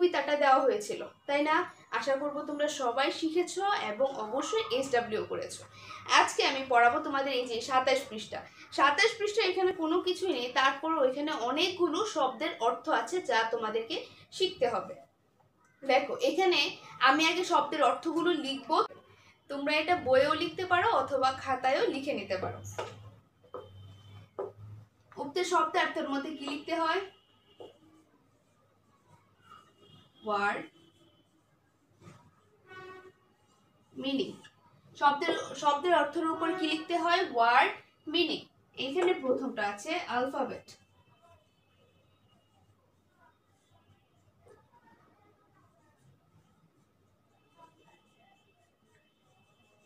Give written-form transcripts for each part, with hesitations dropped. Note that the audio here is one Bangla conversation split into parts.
কবিতাটা দেওয়া হয়েছিল, তাই না? আশা করব তোমরা সবাই শিখেছো এবং অবশ্যই SW করেছো। আজকে আমি পড়াবো তোমাদের এই যে 27 পৃষ্ঠা। 27 পৃষ্ঠা এখানে কোনো কিছুই নেই, তারপর ওইখানে অনেকগুলো শব্দের অর্থ আছে যা তোমাদেরকে শিখতে হবে। দেখো এখানে আমি আগে শব্দের অর্থগুলো লিখবো, তোমরা এটা বইয়েও লিখতে পারো অথবা খাতায়ও লিখে নিতে পারো। উক্ত শব্দার্থের মধ্যে কি লিখতে হয়? Word meaning. শব্দের অর্থের উপর কি লিখতে হয়? Word meaning. এখানে প্রথমটা আছে অ্যালফাবেট।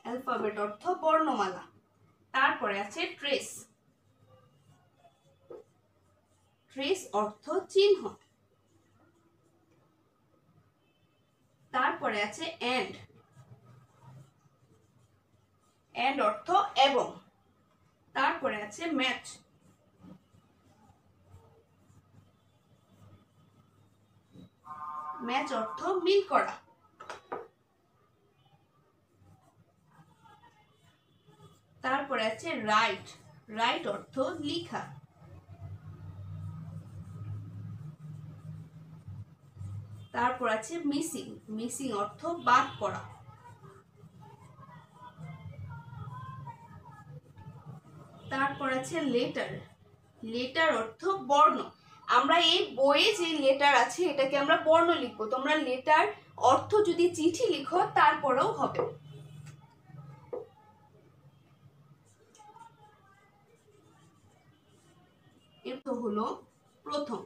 অ্যালফাবেট অর্থ বর্ণমালা। তারপরে আছে ট্রেস। ট্রেস অর্থ চিহ্ন। তারপরে আছে এন্ড। এন্ড অর্থ এবং। তারপরে আছে ম্যাচ। ম্যাচ অর্থ মিল করা। তারপরে আছে রাইট। রাইট অর্থ লেখা। তারপর আছে মিসিং। মিসিং অর্থ বাদ পড়া। তারপর আছে লেটার। লেটার অর্থ বর্ণ। আমরা এই বইয়ে যে লেটার আছে এটাকে আমরা বর্ণ লিখবো, তোমরা লেটার অর্থ যদি চিঠি লিখো তারপরেও হবে। এটা হলো প্রথম।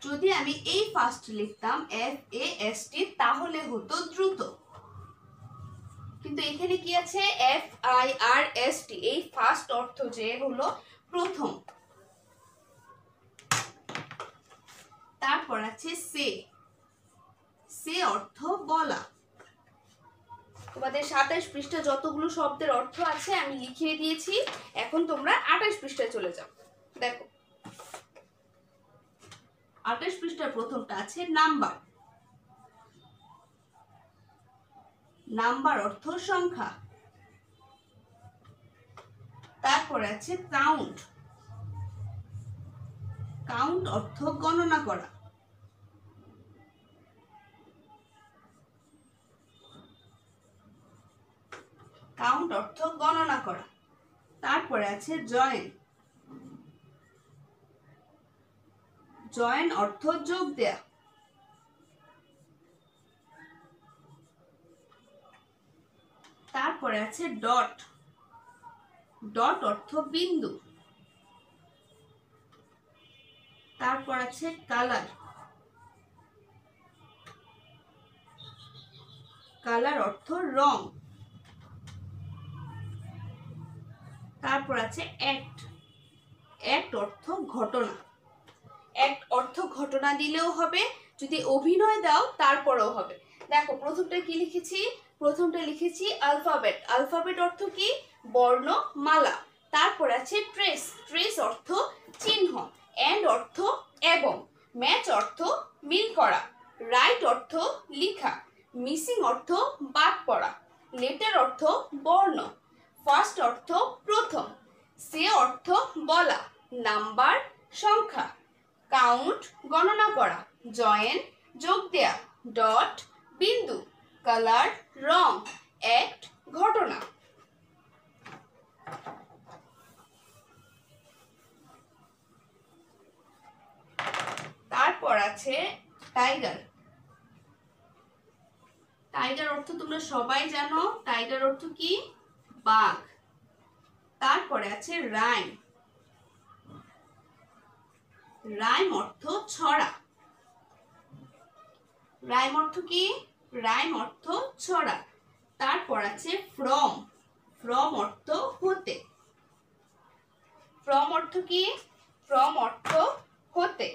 যদি আমি এই ফার্স্ট লিখতাম FAST তাহলে হতো দ্রুত, কিন্তু এখানে কি আছে? FIRST। এই ফার্স্ট অর্থ যে হলো প্রথম। তারপর আছে সে। সে অর্থ বলা। তোমাদের 27 পৃষ্ঠা যতগুলো শব্দের অর্থ আছে আমি লিখিয়ে দিয়েছি, এখন তোমরা 28 পৃষ্ঠায় চলে যাও। দেখো 28 পৃষ্ঠার প্রথমটা আছে নাম্বার। নাম্বার অর্থ সংখ্যা। তারপর আছে কাউন্ট। কাউন্ট অর্থ গণনা করা। কাউন্ট অর্থ গণনা করা। তারপরে আছে জয়েন। জয়েন অর্থ যোগ দেয়া। তারপরে আছে ডট। ডট অর্থ বিন্দু। তারপর আছে কালার। কালার অর্থ রং। তারপর আছে অ্যাক্ট। অ্যাক্ট অর্থ ঘটনা। অ্যাক্ট অর্থ ঘটনা দিলেও হবে, যদি অভিনয় দাও তারপরেও হবে। দেখো প্রথমটা কি লিখেছি? প্রথমটা লিখেছি অ্যালফাবেট। অ্যালফাবেট অর্থ কি? বর্ণমালা। তারপর আছে ট্রেস। ট্রেস অর্থ চিহ্ন। এন্ড অর্থ এবং। ম্যাচ অর্থ মিল করা। রাইট অর্থ লেখা। মিসিং অর্থ বাদ পড়া। লেটার অর্থ বর্ণ। ফার্স্ট অর্থ প্রথম। সে অর্থ বলা। নাম্বার সংখ্যা। কাউন্ট গণনা করা। জয়েন যোগ দেয়া। ডট বিন্দু। কালার রং। অ্যাক্ট ঘটনা। তারপর আছে টাইগার। টাইগার অর্থ তোমরা সবাই জানো। টাইগার অর্থ কি? বাঘ। তারপরে আছে রাইম। রাইম অর্থ ছড়া। রাইম অর্থ কি? রাইম অর্থ ছড়া। তারপর আছে ফ্রম। ফ্রম অর্থ হতে। ফ্রম অর্থ কি? ফ্রম অর্থ হতে।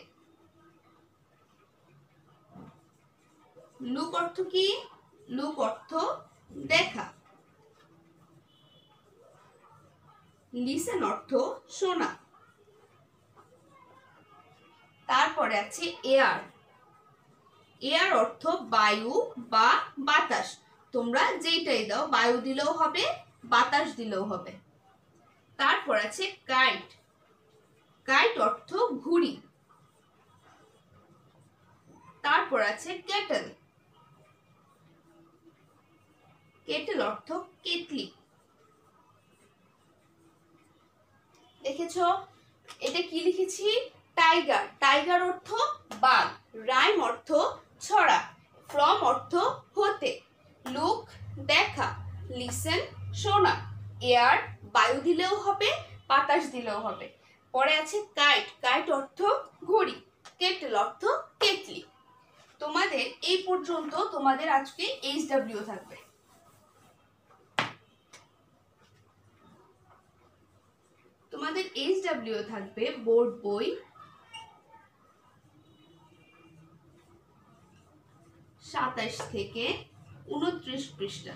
লুক অর্থ কি? লুক অর্থ দেখা। লিসেন অর্থ শোনা। তারপরে আছে এয়ার। এয়ার অর্থ বায়ু বা বাতাস, তোমরা যেটাই দাও, বায়ু দিলেও হবে, বাতাস দিলেও হবে। তারপর আছে কাইট। কাইট অর্থ ঘুড়ি। তারপর আছে কেটল। কেটল অর্থ কেটলি। দেখেছো এটা কি লিখেছি? টাইগার। টাইগার অর্থ বাঘ। রাইম অর্থ ছড়া। ফ্রম অর্থ হতে। লুক দেখা। লিসেন শোনা। এয়ার বায়ু দিলেও হবে, বাতাস দিলেও হবে। পরে আছে কাইট। কাইট অর্থ ঘড়ি। কেটল অর্থ কেটলি। তোমাদের এই পর্যন্ত তোমাদের আজকে HW থাকবে। তোমাদের HW থাকবে বোর্ড বই 27 থেকে 29 পৃষ্ঠা।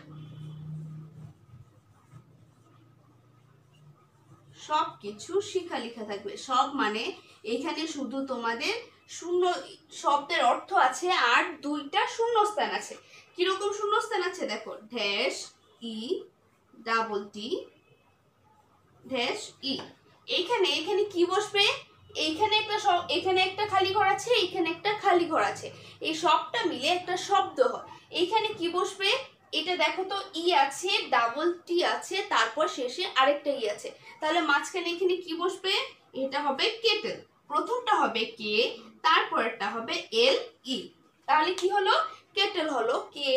সবকিছু শিখা লেখা থাকবে। সব মানে এখানে শুধু তোমাদের শূন্য শব্দের অর্থ আছে আর 2টা শূন্যস্থান আছে। কিরকম শূন্যস্থান আছে দেখো, dash E double T dash E. এখানে কি বসবে? এখানে একটা খালি ঘর আছে, এখানে একটা খালি ঘর আছে, এই সবটা মিলে একটা শব্দ হয়। এখানে কি বসবে? এটা দেখো তো, ই আছে, ডাবল টি আছে, তারপর শেষে আরেকটা ই আছে, তাহলে মাঝখানে এখানে কি বসবে? এটা হবে কেটল। প্রথমটা হবে কে, তারপরটা হবে এল ই, তাহলে কি হলো? কেটল হলো কে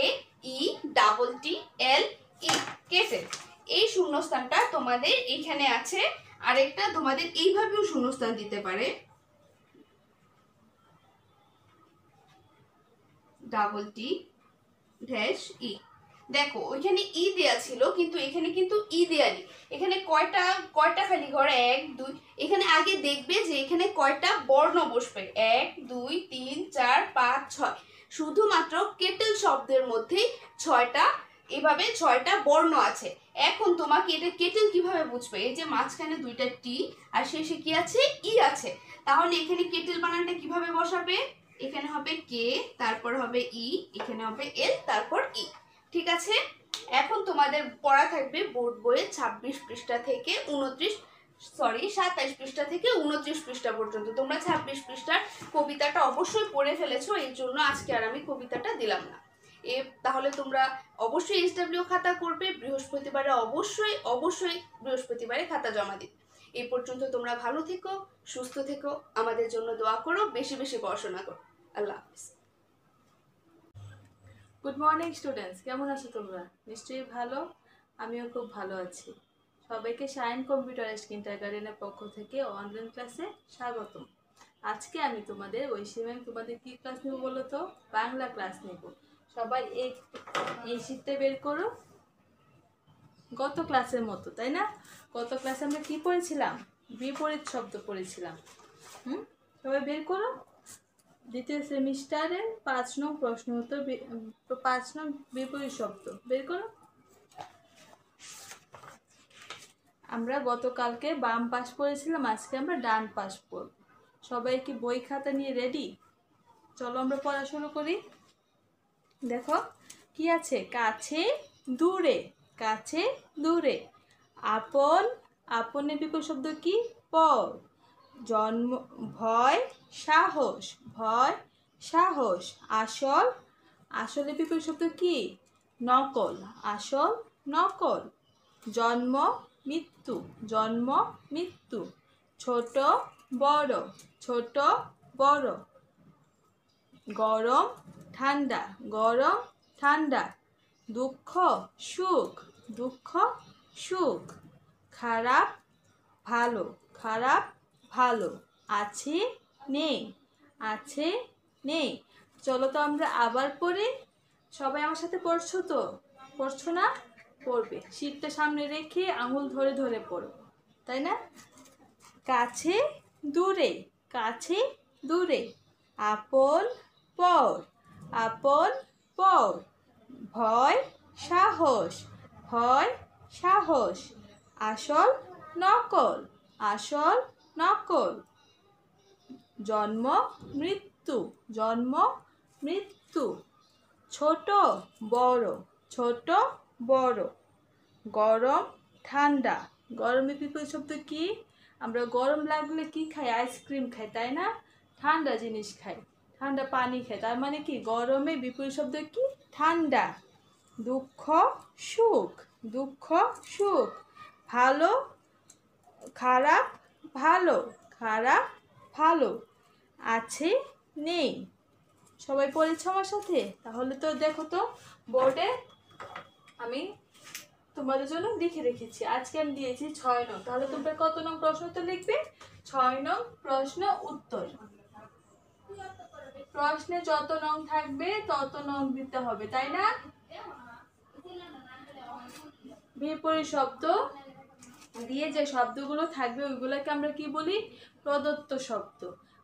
ই ডাবল টি এল ই, কেটল। এই শূন্যস্থানটা তোমাদের এখানে আছে। আরেকটা তোমাদের এইভাবেও শূন্যস্থান দিতে পারে, ডাবল টি ড্যাশ ই। দেখো ওইখানে ই দেয়া ছিল, কিন্তু এখানে কিন্তু ই দেয়া নেই। এখানে কয়টা খালি ঘর? 1 2। এখানে আগে দেখবে যে এখানে কয়টা বর্ণ বসবে, 1 2 3 4 5 6। শুধুমাত্র কেটল শব্দের মধ্যেই 6টা, এভাবে 6টা বর্ণ আছে। এখন তোমাকে এটা কেটল কিভাবে বুঝবে? এই যে মাঝখানে 2টা টি আর শেষে কি আছে? ই আছে। তাহলে এখানে কেটল বানানটা কিভাবে বসাবে? এখানে হবে কে, তারপর হবে ই, এখানে হবে এল, তারপর ই। ঠিক আছে? এখন তোমাদের পড়া থাকবে বোর্ড বইয়ে 26 পৃষ্ঠা থেকে 27 পৃষ্ঠা থেকে 29 পৃষ্ঠা পর্যন্ত। তোমরা 26 পৃষ্ঠার কবিতাটা অবশ্যই পড়ে ফেলেছো, এর জন্য আজকে আর আমি কবিতাটা দিলাম না। তাহলে তোমরা অবশ্যই HW খাতা করবে। বৃহস্পতিবারে অবশ্যই বৃহস্পতিবারে খাতা জমা দিবে। এই পর্যন্ত তোমরা ভালো থেকো, সুস্থ থেকো, আমাদের জন্য দোয়া করো, বেশি বেশি পড়াশোনা করো। আল্লাহ হাফিজ। গুড মর্নিং স্টুডেন্টস, কেমন আছো তোমরা? নিশ্চয়ই ভালো। আমিও খুব ভালো আছি। সবাইকে শাইন কম্পিউটার কিন্ডারগার্টেনের পক্ষ থেকে অনলাইন ক্লাসে স্বাগতম। আজকে আমি তোমাদের তোমাদের কি ক্লাস নেব বলো তো? বাংলা ক্লাস নেব। সবাই এই শীটটা বের করো। গত ক্লাসের মতো, তাই না? গত ক্লাসে আমরা কি পড়েছিলাম? বিপরীত শব্দ পড়েছিলাম। সবাই বের করো। দ্বিতীয় সেমিস্টারের 5 নং প্রশ্ন উত্তর, 5 নং বিপরীত শব্দ বের করো। আমরা গতকালকে বাম পাশ পড়েছিলাম, আজকে আমরা ডান পাশ পড়ব। সবাই কি বই খাতা নিয়ে রেডি? চলো আমরা পড়া শুরু করি। দেখো কি আছে? কাছে দূরে, কাছে দূরে। আপন, আপনের বিপরীত শব্দ কি? পর। জন্ম, ভয় সাহস, ভয় সাহস। আসল, আসলের বিপরীত শব্দ কি? নকল, আসল নকল। জন্ম মৃত্যু, জন্ম মৃত্যু। ছোট বড়, ছোট বড়। গরম ঠান্ডা, গরম ঠান্ডা। দুঃখ সুখ, দুঃখ সুখ। খারাপ ভালো, খারাপ ভালো। আছে নেই, আছে নেই। চলো তো আমরা আবার পড়ি। সবাই আমার সাথে পড়ছো তো? পড়ছো না? পড়বে। শীটটা সামনে রেখে আঙুল ধরে ধরে পড়ো, তাই না? কাছে দূরে, কাছে দূরে। আপন পর, আপন পর। ভয় সাহস, ভয় সাহস। আসল নকল, আসল নকল। জন্ম মৃত্যু, জন্ম মৃত্যু। ছোট বড়, ছোট বড়। গরম ঠান্ডা, গরমের বিপরীত শব্দ কি? আমরা গরম লাগলে কি খাই? আইসক্রিম খাই, তাই না? ঠান্ডা জিনিস খাই, ঠান্ডা পানি খাই, তার মানে কি গরমের বিপরীত শব্দ কি? ঠান্ডা। দুঃখ সুখ, দুঃখ সুখ। ভালো খারাপ ভালো, খারাপ ভালো। আছে নেই। সবাই পড়েছো আমার সাথে? তাহলে তো দেখো তো বোর্ডে আমি তোমাদের জন্য লিখে রেখেছি। আজকে আমি দিয়েছি 6 নং। তাহলে তোমরা কত নং প্রশ্ন উত্তর লিখবে? 6 নং প্রশ্ন উত্তর। প্রশ্নে যত নং থাকবে তত নং দিতে হবে, তাই না? বিপরীত শব্দ দিয়ে যে শব্দগুলো থাকবে ওইগুলোকে আমরা কি বলি? প্রদত্ত শব্দ।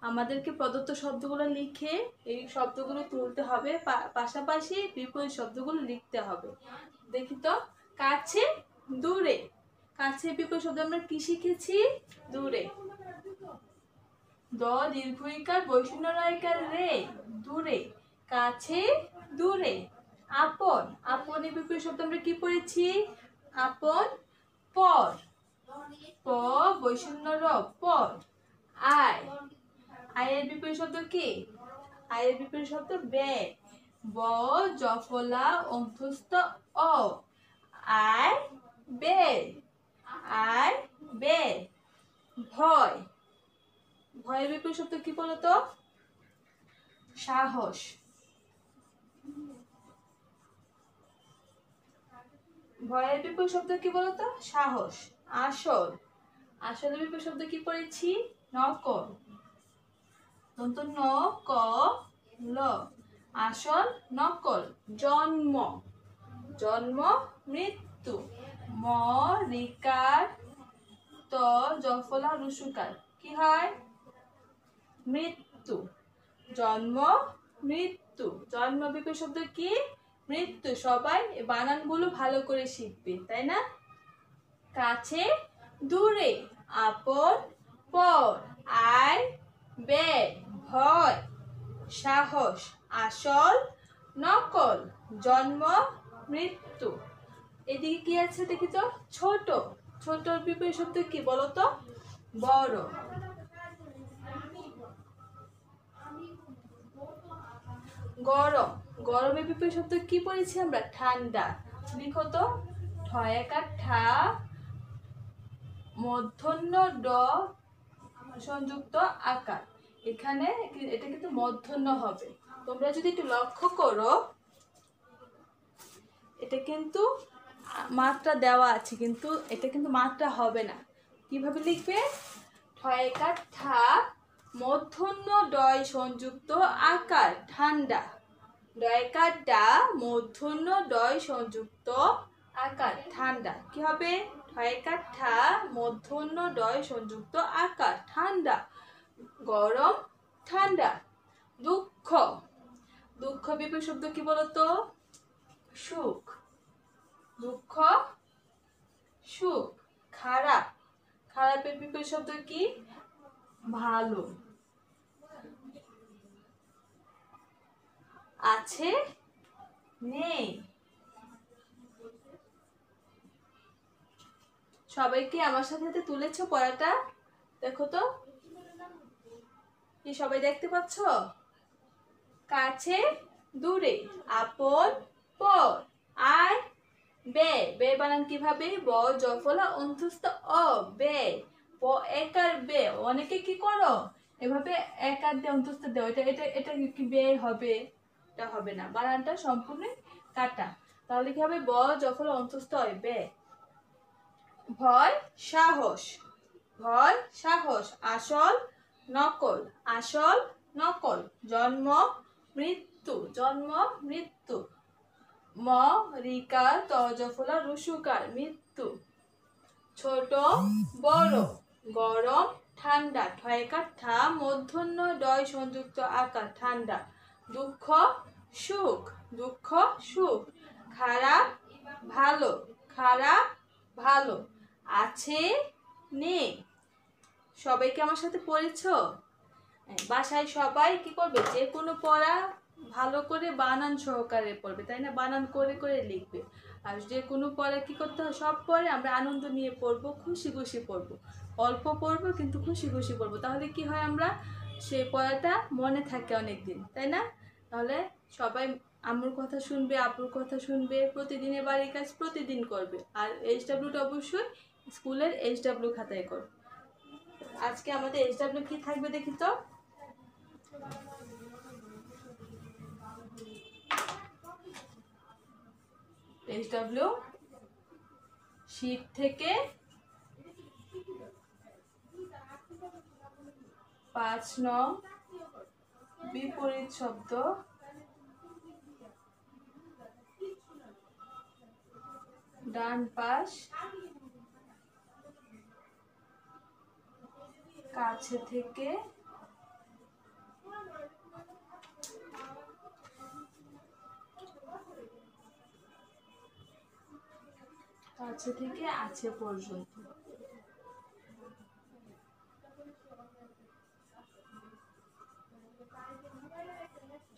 আমাদেরকে প্রদত্ত শব্দগুলো লিখে এই শব্দগুলো তুলতে হবে, পাশাপাশি বিপরীত শব্দগুলো লিখতে হবে। দেখি তো, কাছে দূরে। কাছে বিপরীত শব্দ আমরা কি শিখেছি? দূরে। দ দীর্ঘইকার বৈষণ্য রয়কার রে, দূরে। কাছে দূরে। আপন, আপনের বিপরীত শব্দ আমরা কি পড়েছি? আপন পর। প বৈষণ্য র, পর। আয়, আয়ের বিপরীত শব্দ কি? আয়ের বিপরীত শব্দ ব্যয়। ব জফলা অন্ত্যস্ত অ, আয় ব্যয়, আয় ব্যয়। ভয়, ভয়ের বিপরীত শব্দ কি বলতো? সাহস। ভয়ের বিপরীত শব্দ কি বলতো? সাহস। আসল, আসলের বিপরীত শব্দ কি পড়েছি? নকল। দন্ত ন ক ল, আসল নকল। জন্ম, জন্ম মৃত্যু। ম রিকার ত জফলা রুসুকার কি হয়? মৃত্যু। জন্ম মৃত্যু। জন্ম বিপরীত শব্দ কি? মৃত্যু। সবাই বানানগুলো ভালো করে শিখবে, তাই না? কাছে দূরে, আপন পর, আয় ব্যয়, ভয়, সাহস, আসল নকল, জন্ম মৃত্যু। এদিকে কি আছে দেখি তো? ছোট, ছোটর বিপরীত শব্দ কি বলতো? বড়। গরম, গরমের বিপরীত শব্দ কি পড়েছি আমরা? ঠান্ডা। লিখো তো, ঠয়াকার ঠা মূর্ধন্য ড সংযুক্ত আকার। এখানে এটা কিন্তু মূর্ধন্য হবে। তোমরা যদি একটু লক্ষ্য করো, এটা কিন্তু মাত্রা দেওয়া আছে, কিন্তু এটা কিন্তু মাত্রা হবে না। কিভাবে লিখবে? ঠয়াকার ঠা মূর্ধন্য ডয় সংযুক্ত আকার ঠান্ডা। ডয়কার ডা মূর্ধন্য ডয় সংযুক্ত আকার ঠান্ডা। কি হবে? ঠয়কার ঠা মূর্ধন্য ডয় সংযুক্ত আকার ঠান্ডা। গরম ঠান্ডা। দুঃখ, দুঃখ বিপরীত শব্দ কি বলতো? সুখ। দুঃখ সুখ। খারাপ, খারাপের বিপরীত শব্দ কি? ভালো। আছে নেই। সবাই কি আমার সাথে তুলেছো পড়াটা? দেখো তো, কি সবাই দেখতে পাচ্ছ? কাছে দূরে, আপন পর, আয় ব্যয়। ব্যয় বানান কিভাবে? ব জফলা অন্ত্যস্ত অ, ব্যয়। ব একার ব্যয়। অনেকে কি করো এভাবে একার দিয়ে অন্ত্যস্ত দেও, এটা এটা এটা কি ব্যয় হবে? এটা হবে না, বানানটা সম্পূর্ণ কাটা। তাহলে কি হবে? ব জফলা অন্ত্যস্ত হয়, ব্যয়। ভয় সাহস, ভয় সাহস। আসল নকল, আসল নকল। জন্ম মৃত্যু, জন্ম মৃত্যু। ম রিকার তজফলা রুসুকার মৃত্যু। ছোট বড়, গরম ঠান্ডা। ঠয়কার ঠা মূর্ধন্য ডয় সংযুক্ত আকার ঠান্ডা। দুঃখ সুখ, দুঃখ সুখ। খারাপ ভালো, খারাপ ভালো। আছে নেই। সবাইকে আমার সাথে পড়েছো? বাসায় সবাই কি করবে, যে কোনো পড়া ভালো করে বানান সহকারে পড়বে, তাই না? বানান করে করে লিখবে। আর যে কোনো পড়া কি করতে হয়, সব পড়ে আমরা আনন্দ নিয়ে পড়বো, খুশি খুশি পড়বো। অল্প পড়বো কিন্তু খুশি খুশি পড়বো, তাহলে কি হয়, আমরা সেই পড়াটা মনে থাকে অনেক দিন, তাই না? তাহলে সবাই আম্মুর কথা শুনবে, আব্বুর কথা শুনবে, প্রতিদিনের বাড়ির কাজ প্রতিদিন করবে। আর HWটা অবশ্যই স্কুলের HW খাতায় করবে। আজকে আমাদের HW কি থাকবে দেখি তো। HW শীট থেকে 5 নং বিপরীত শব্দ ডান পাশ কাছে থেকে আছে পর্যন্ত।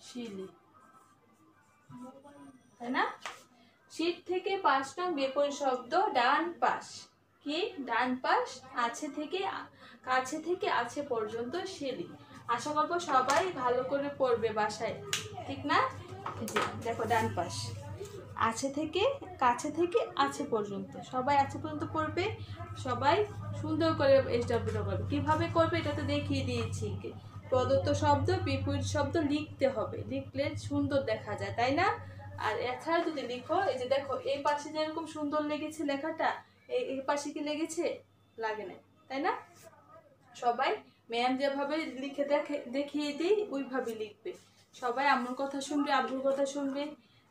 শিলি, তাই না? শীট থেকে 5 নং বিপরীত শব্দ ডান পাশ, কি ডান পাশ, আছে থেকে কাছে থেকে আছে পর্যন্ত শিলি। আশা করবো সবাই ভালো করে পড়বে বাসায়, ঠিক না? দেখো ডান পাশ, আছে থেকে কাছে থেকে আছে পর্যন্ত, সবাই আছে পর্যন্ত পড়বে। সবাই সুন্দর করে HWটা করবে। কিভাবে করবে এটা তো দেখিয়ে দিয়েছি। প্রদত্ত শব্দ বিপরীত শব্দ লিখতে হবে, লিখলে সুন্দর দেখা যায়, তাই না? আর এছাড়া যদি লিখো, এই যে দেখো এই পাশে যেরকম সুন্দর লেগেছে লেখাটা, এই পাশে কি লেগেছে? লাগে না, তাই না? সবাই ম্যাম যেভাবে লিখে দেখিয়ে দিই ওইভাবে লিখবে। সবাই আম্মুর কথা শুনবে, আব্বুর কথা শুনবে।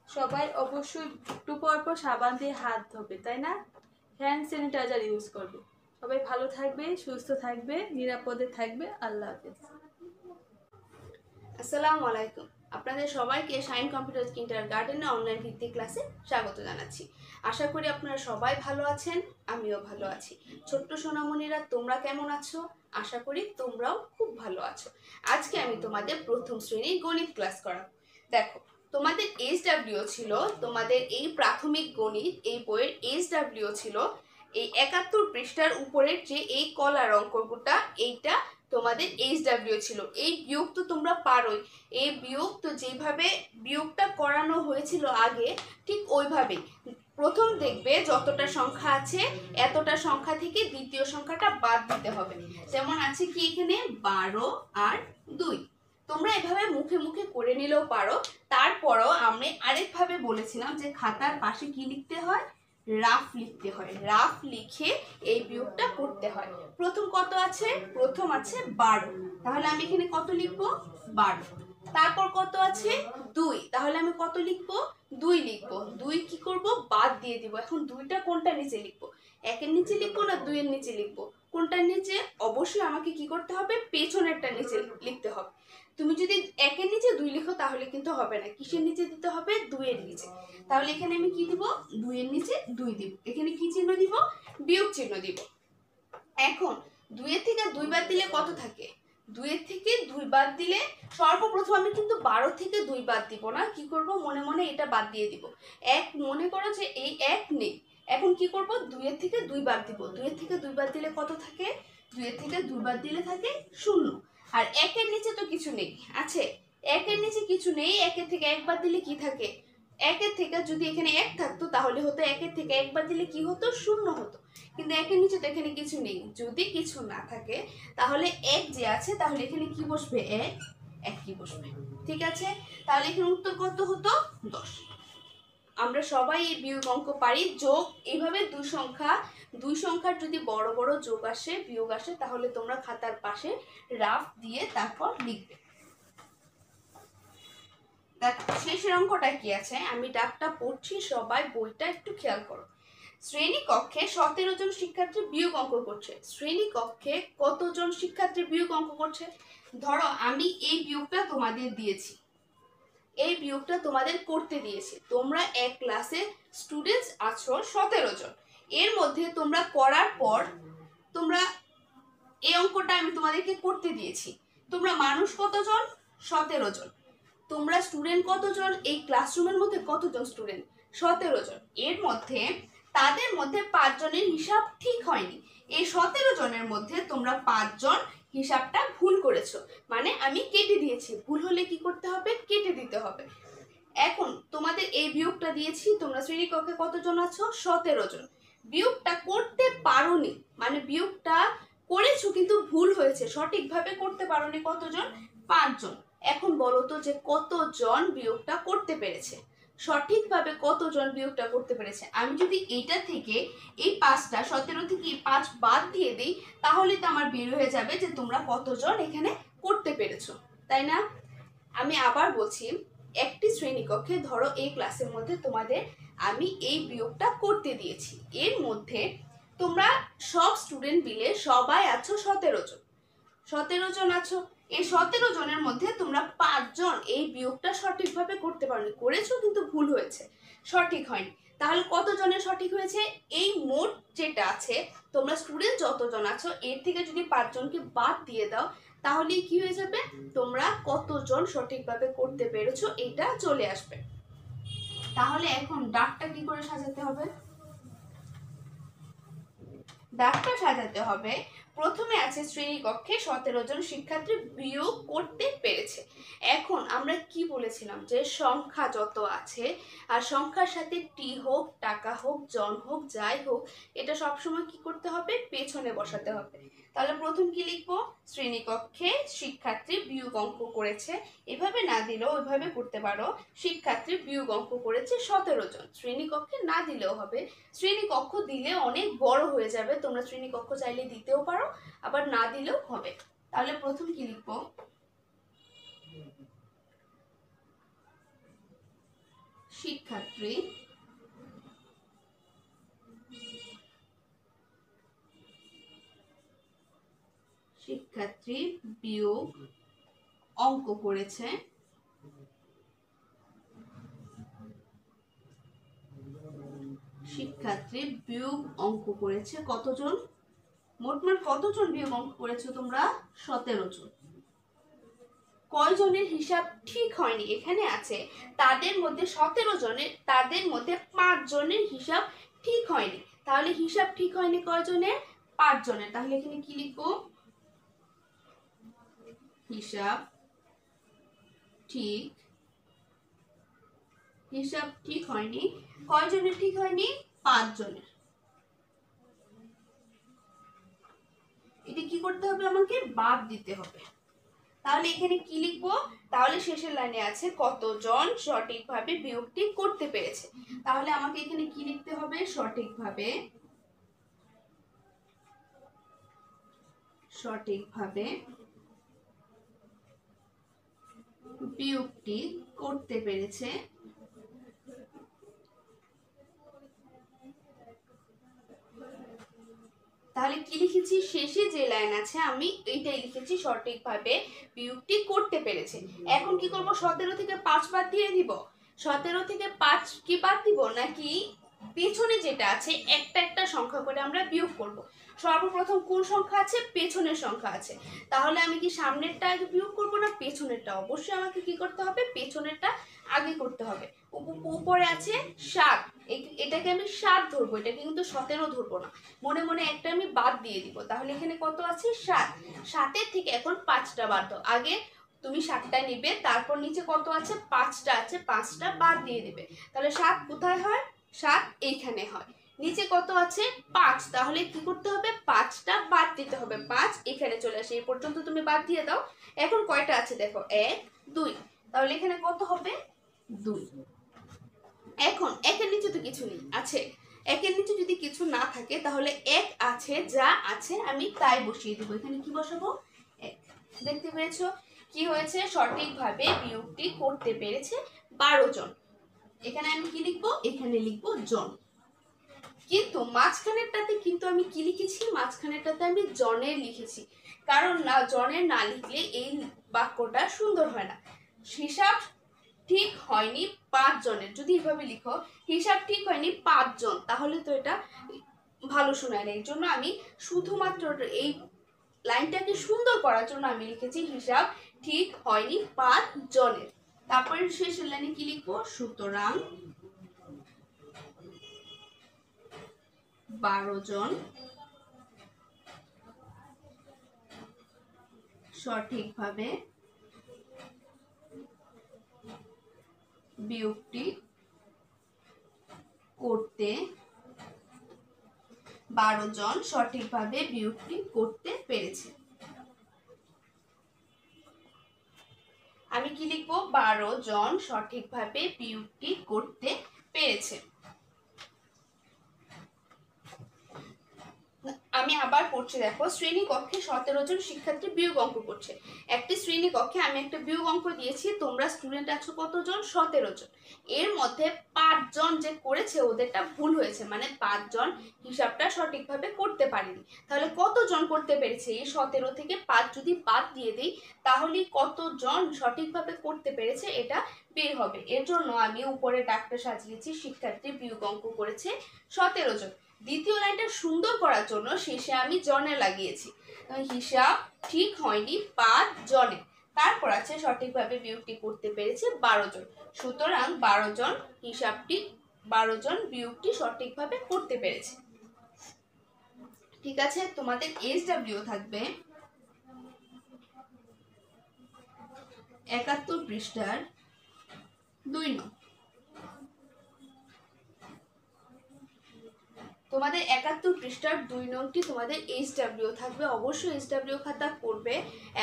সবাই অবশ্যই একটু পর পর সাবান দিয়ে হাত ধোবে, তাই না? হ্যান্ড স্যানিটাইজার ইউজ করবে। সবাই ভালো থাকবে, সুস্থ থাকবে, নিরাপদে থাকবে। আল্লাহ হাফেজ। আসসালামু আলাইকুম। আপনাদের সবাইকে শাইন কম্পিউটার কিন্ডারগার্টেনে অনলাইন ভিত্তিক ক্লাসে স্বাগত জানাচ্ছি। আশা করি আপনারা সবাই ভালো আছেন, আমিও ভালো আছি। ছোট্ট সোনামণিরা, তোমরা কেমন আছো? আশা করি তোমরাও খুব ভালো আছো। আজকে আমি তোমাদের প্রথম শ্রেণীর গণিত ক্লাস করাবো। দেখো, তোমাদের HW ছিল, তোমাদের এই প্রাথমিক গণিত এই বইয়ের HW ছিল এই 71 পৃষ্ঠার উপরের যে এই কলার অঙ্কটা, এইটা তোমাদের HW ছিল। এই বিয়োগ তো তোমরা পারোই, এই বিয়োগ তো যেভাবে বিয়োগটা করানো হয়েছিল আগে, ঠিক ওইভাবেই প্রথম দেখবে যতটা সংখ্যা আছে এতটা সংখ্যা থেকে দ্বিতীয় সংখ্যাটা বাদ দিতে হবে। যেমন আছে কি এখানে 12 আর 2, তোমরা এভাবে মুখে মুখে করে নিলেও পারো। তারপরও আমি আরেকভাবে বলেছিলাম যে খাতার পাশে কি লিখতে হয়, রাফ লিখতে হয়। রাফ লিখে এই বিয়োগটা করতে হয়। প্রথম কত আছে? প্রথম আছে 12, তাহলে আমি এখানে কত লিখবো? 12। তারপর কত আছে? 2, তাহলে আমি কত লিখবো? 2 লিখবো। 2 কি করব? বাদ দিয়ে দিব। এখন 2টা কোনটা নিচে লিখবো? 1-এর নিচে লিখবো না 2-এর নিচে লিখবো? কোনটার নিচে? অবশ্যই আমাকে কি করতে হবে? পেছনেরটা নিচে লিখতে হবে। তুমি যদি 1-এর নিচে 2 লিখো তাহলে কিন্তু হবে না। কিসের নিচে দিতে হবে? 2-এর নিচে। তাহলে এখানে আমি কি দিব? 2-এর নিচে 2 দিব। এখানে কি চিহ্ন দিব? বিয়োগ চিহ্ন দিব। এখন 2-এর থেকে 2 বাদ দিলে কত থাকে? 2-এর থেকে 2 বাদ দিলে সর্বপ্রথম আমি কিন্তু 12 থেকে 2 বাদ দিব না, কি করব? মনে মনে এটা বাদ দিয়ে দিব। 1 মনে করো যে এই 1 নেই, এখন কি করব? 2-এর থেকে 2 বাদ দিব। 2-এর থেকে 2 বাদ দিলে কত থাকে? 2-এর থেকে 2 বাদ দিলে থাকে 0। আর 1-এর নিচে তো কিছু নেই, আছে? 1-এর নিচে কিছু নেই, 1-এর থেকে 1 বাদ দিলে কি থাকে? 1-এর থেকে যদি এখানে 1 থাকতো তাহলে হতো 1-এর থেকে 1 বাদ দিলে কি হতো? 0 হতো। কিন্তু 1-এর নিচে তো এখানে কিছু নেই। যদি কিছু না থাকে তাহলে 1 যে আছে তাহলে এখানে কি বসবে? 1 কি বসবে, ঠিক আছে? তাহলে এখানে উত্তর কত হতো? 10। আমরা সবাই এই বিয়োগ অঙ্ক পারি। যোগ এইভাবে দুই সংখ্যার যদি বড় বড় যোগ আসে বিয়োগ আসে তাহলে তোমরা খাতার পাশে রাফ দিয়ে তারপর লিখবে। দেখো শেষের অঙ্কটা কি আছে, আমি ডাকটা পড়ছি, সবাই বইটা একটু খেয়াল করো। শ্রেণীকক্ষে 17 জন শিক্ষার্থী বিয়োগ অঙ্ক করছে। শ্রেণীকক্ষে কতজন শিক্ষার্থী বিয়োগ অঙ্ক করছে? ধরো আমি এই বিয়োগটা তোমাদের দিয়েছি, এই বিয়োগটা তোমাদের করতে দিয়েছি। তোমরা এক ক্লাসে স্টুডেন্টস আছো 17 জন। এর মধ্যে তোমরা করার পর তোমরা এই অঙ্কটা আমি তোমাদেরকে করতে দিয়েছি, তোমরা মানুষ কতজন? 17 জন। তোমরা স্টুডেন্ট কতজন? এই ক্লাসরুমের মধ্যে কতজন স্টুডেন্ট? 17 জন। এর মধ্যে তাদের মধ্যে 5 জনের হিসাব ঠিক হয়নি। এই 17 জনের মধ্যে তোমরা 5 জন হিসাবটা ভুল করেছো, মানে আমি কেটে দিয়েছি। ভুল হলে কি করতে হবে? কেটে দিতে হবে। এখন তোমাদের এই বিয়োগটা দিয়েছি, তোমরা শ্রেণীকক্ষে কতজন আছো? 17 জন। বিয়োগটা করতে পারোনি, মানে বিয়োগটা করেছো কিন্তু ভুল হয়েছে, সঠিকভাবে করতে পারোনি কতজন? 5 জন। এখন বলো তো যে কতজন বিয়োগটা করতে পেরেছে, সঠিকভাবে কতজন বিয়োগটা করতে পেরেছে। আমি যদি এইটা থেকে এই 5টা 17 থেকে 5 বাদ দিয়ে দিই, তাহলে তো আমার বের হয়ে যাবে যে তোমরা কতজন এখানে করতে পেরেছো, তাই না? আমি আবার বলছি, একটি শ্রেণীকক্ষে ধরো এই ক্লাসের মধ্যে তোমাদের আমি এই বিয়োগটা করতে দিয়েছি। এর মধ্যে তোমরা সব স্টুডেন্ট মিলে সবাই আছো 17 জন। 17 জন আছো। এই 17 জনের মধ্যে তোমরা 5 জন এই বিয়োগটা সঠিকভাবে করতে পারোনি, করেছো কিন্তু ভুল হয়েছে, সঠিক হয়নি। তাহলে কত জনের সঠিক হয়েছে? এই মোট যেটা আছে, তোমরা স্টুডেন্ট যতজন আছো এর থেকে যদি 5 জনকে বাদ দিয়ে দাও, তাহলে কি হয়ে যাবে? তোমরা কতজন সঠিকভাবে করতে পেরেছো এটা চলে আসবে। তাহলে এখন দাগটা কি করে সাজাতে হবে? দাগটা সাজাতে হবে, প্রথমে আছে শ্রেণীকক্ষে 17 জন শিক্ষার্থী বিয়োগ করতে পেরেছে। এখন আমরা কি বলেছিলাম যে সংখ্যা যত আছে, আর সংখ্যার সাথে টি হোক, টাকা হোক, জন হোক, যাই হোক, এটা সবসময় কি করতে হবে? পেছনে বসাতে হবে। তাহলে প্রথম কি লিখবো? শ্রেণীকক্ষে শিক্ষার্থী বিয়োগ অঙ্ক করেছে। এভাবে না দিলেও ওইভাবে করতে পারো, শিক্ষার্থী বিয়োগ অঙ্ক করেছে 17 জন। শ্রেণীকক্ষে না দিলেও হবে, শ্রেণীকক্ষ দিলে অনেক বড় হয়ে যাবে, তোমরা শ্রেণীকক্ষ চাইলে দিতেও পারো, আবার না দিলেও হবে। তাহলে প্রথম কি লিখবো? শিক্ষার্থী বিয়োগ অঙ্ক করেছে। শিক্ষার্থী বিয়োগ অঙ্ক করেছে কতজন? মোটমাট কতজন বিয়োগ অঙ্ক করেছো তোমরা? 17 জন। কয়জনের হিসাব ঠিক হয়নি এখানে আছে, তাদের মধ্যে 17 জনের, তাদের মধ্যে 5 জনের হিসাব ঠিক হয়নি। তাহলে হিসাব ঠিক হয়নি কয়জনের? 5 জনের। তাহলে এখানে কি লিখবো? হিসাব ঠিক হয়নি। কয়জনের ঠিক হয়নি? 5 জনের। এটা কি করতে হবে? আমাকে বাদ দিতে হবে। তাহলে এখানে কি লিখবো? তাহলে শেষের লাইনে আছে কতজন সঠিকভাবে বিয়োগটি করতে পেরেছে। তাহলে আমাকে এখানে কি লিখতে হবে? সঠিকভাবে বিয়োগটি করতে পেরেছে। তাহলে কি লিখেছি? শেষে যে লাইন আছে আমি এইটাই লিখেছি, সঠিকভাবে বিয়োগটি করতে পেরেছে। এখন কি করব? 17 থেকে 5 বাদ দিয়ে দিব। 17 থেকে 5 কি বাদ দিব, নাকি পেছনে যেটা আছে একটা একটা সংখ্যা করে আমরা বিয়োগ করব? সর্বপ্রথম কোন সংখ্যা আছে? পেছনের সংখ্যা আছে। তাহলে আমি কি সামনেরটা আগে বিয়োগ করব না পেছনেরটা? অবশ্যই আমাকে কি করতে হবে? পেছনেরটা আগে করতে হবে। উপরে আছে 7, এটাকে আমি 7 ধরবো, এটাকে কিন্তু 17 ধরবো না। মনে মনে একটা আমি বাদ দিয়ে দিব। তাহলে এখানে কত আছে? 7। 7-এর থেকে এখন 5টা বাদ দাও। আগে তুমি 7টা নিবে, তারপর নিচে কত আছে? 5টা আছে, 5টা বাদ দিয়ে দিবে। তাহলে 7 কোথায় হয়? 7 এইখানে হয়। নিচে কত আছে? 5। তাহলে কি করতে হবে? 5টা বাদ দিতে হবে। 5 এখানে চলে আসে, এই পর্যন্ত তুমি বাদ দিয়ে দাও। এখন কয়টা আছে দেখো? 1 2। তাহলে এখানে কত হবে? 2। এখন একের নিচে তো কিছু নেই, আছে? একের নিচে যদি কিছু না থাকে তাহলে 1 আছে, যা আছে আমি তাই বসিয়ে দেবো। এখানে কি বসাবো? 1। দেখতে পেয়েছো কি হয়েছে? সঠিকভাবে বিয়োগটি করতে পেরেছে 12 জন। এখানে আমি কি লিখবো? এখানে লিখবো জন। কিন্তু মাঝখানেরটাতে কিন্তু আমি কি লিখেছি? মাঝখানেরটাতে আমি জনের লিখেছি, কারণ না জনের না লিখলে এই বাক্যটা সুন্দর হয় না। হিসাব ঠিক হয়নি 5 জনের, যদি এভাবে লিখো হিসাব ঠিক হয়নি 5 জন, তাহলে তো এটা ভালো শোনায় না। এর জন্য আমি শুধুমাত্র এই লাইনটাকে সুন্দর করার জন্য আমি লিখেছি হিসাব ঠিক হয়নি 5 জনের। তারপরে শেষের লাইনে কি লিখবো, সুতরাং 12 জন সঠিকভাবে বিয়োগটি করতে 12 জন সঠিকভাবে বিয়োগটি করতে পেরেছে। আমি কি লিখবো, 12 জন সঠিকভাবে বিয়োগটি করতে পেরেছে। আমি আবার পড়ছি, দেখো শ্রেণী কক্ষে 17 জন শিক্ষার্থী বিয়োগ অঙ্ক করছে। একটি শ্রেণী কক্ষে আমি একটা বিয়োগ অঙ্ক দিয়েছি, তোমরা স্টুডেন্ট আছো কতজন, 17 জন। এর মধ্যে 5 জন যে করেছে ওদেরটা ভুল হয়েছে, মানে 5 জন হিসাবটা সঠিকভাবে করতে পারেনি। তাহলে কতজন করতে পেরেছে, এই 17 থেকে 5 যদি বাদ দিয়ে দিই তাহলে কতজন সঠিকভাবে করতে পেরেছে এটা বের হবে। এর জন্য আমি উপরে ডাকটা সাজিয়েছি, শিক্ষার্থী বিয়োগ অঙ্ক করেছে 17 জন। দ্বিতীয় লাইনটা সুন্দর করার জন্য শেষে আমি জনে লাগিয়েছি, হিসাব ঠিক হয়নি 5 জনে। তারপর আছে সঠিকভাবে বিয়োগটি করতে পেরেছে 12 জন, সুতরাং 12 জন হিসাবটি 12 জন বিয়োগটি সঠিকভাবে করতে পেরেছে। ঠিক আছে, তোমাদের SW থাকবে 71 পৃষ্ঠার 2 নং। তোমাদের 71 পৃষ্ঠার 2 নংটি তোমাদের SW থাকবে। অবশ্যই SW খাতা করবে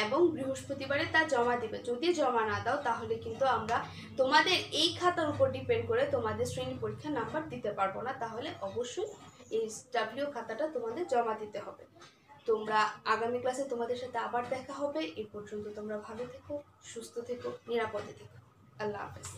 এবং বৃহস্পতিবারে তা জমা দিবে। যদি জমা না দাও তাহলে কিন্তু আমরা তোমাদের এই খাতার উপর ডিপেন্ড করে তোমাদের শ্রেণী পরীক্ষার নাম্বার দিতে পারবো না। তাহলে অবশ্যই SW খাতাটা তোমাদের জমা দিতে হবে। তোমরা আগামী ক্লাসে তোমাদের সাথে আবার দেখা হবে। এই পর্যন্ত তোমরা ভালো থেকো, সুস্থ থেকো, নিরাপদে থেকো। আল্লাহ হাফেজ।